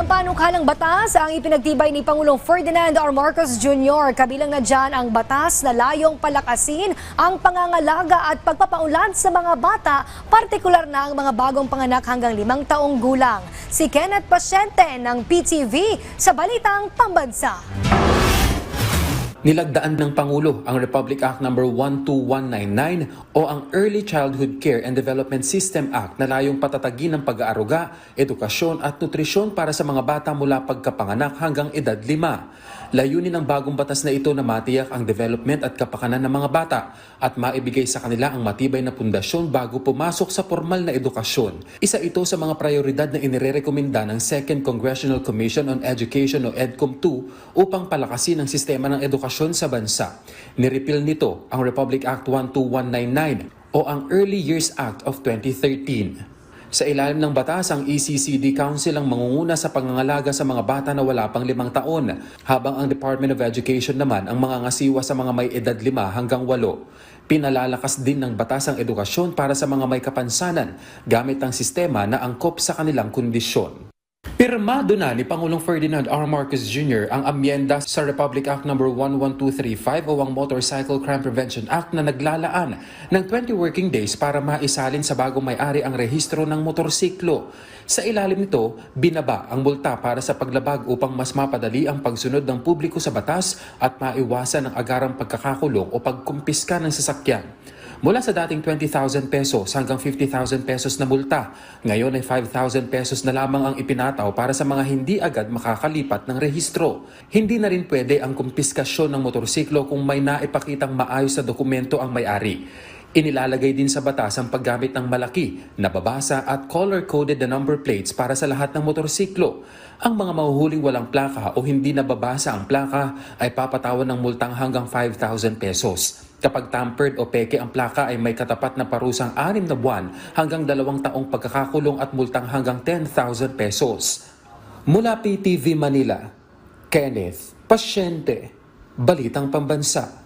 Ilang panukalang batas ang ipinagtibay ni Pangulong Ferdinand R. Marcos Jr. Kabilang na dyan ang batas na layong palakasin ang pangangalaga at pagpapaunlad sa mga bata, partikular na ang mga bagong panganak hanggang 5 taong gulang. Si Kenneth Pasyente ng PTV sa Balitang Pambansa. Nilagdaan ng Pangulo ang Republic Act No. 12199 o ang Early Childhood Care and Development System Act na layong patatagin ng pag-aaruga, edukasyon at nutrisyon para sa mga bata mula pagkapanganak hanggang edad 5. Layunin ng bagong batas na ito na matiyak ang development at kapakanan ng mga bata at maibigay sa kanila ang matibay na pundasyon bago pumasok sa formal na edukasyon. Isa ito sa mga prioridad na inirekomenda ng Second Congressional Commission on Education o EDCOM 2 upang palakasin ang sistema ng edukasyon sa bansa. Nirepeal nito ang Republic Act 12199 o ang Early Years Act of 2013. Sa ilalim ng batas, ang ECCD Council ang mangunguna sa pangangalaga sa mga bata na wala pang 5 taon, habang ang Department of Education naman ang mangangasiwa sa mga may edad 5 hanggang 8. Pinalalakas din ng batas ang edukasyon para sa mga may kapansanan gamit ang sistema na angkop sa kanilang kondisyon. Pirmado na ni Pangulong Ferdinand R. Marcos Jr. ang amyenda sa Republic Act No. 11235 o ang Motorcycle Crime Prevention Act na naglalaan ng 20 working days para maisalin sa bagong may-ari ang rehistro ng motorsiklo. Sa ilalim nito, binaba ang multa para sa paglabag upang mas mapadali ang pagsunod ng publiko sa batas at maiwasan ang agarang pagkakakulong o pagkumpiska ng sasakyan. Mula sa dating 20,000 pesos hanggang 50,000 pesos na multa, ngayon ay 5,000 pesos na lamang ang ipinataw para sa mga hindi agad makakalipat ng rehistro. Hindi na rin pwede ang kumpiskasyon ng motorsiklo kung may naipakitang maayos na dokumento ang may-ari. Inilalagay din sa batas ang paggamit ng malaki, nababasa at color-coded na number plates para sa lahat ng motorsiklo. Ang mga mahuhuling walang plaka o hindi nababasa ang plaka ay papatawan ng multang hanggang 5,000 pesos. Kapag tampered o peke ang plaka ay may katapat na parusang 6 na buwan hanggang 2 taong pagkakakulong at multang hanggang 10,000 pesos. Mula PTV Manila, Kenneth Pasyente, Balitang Pambansa.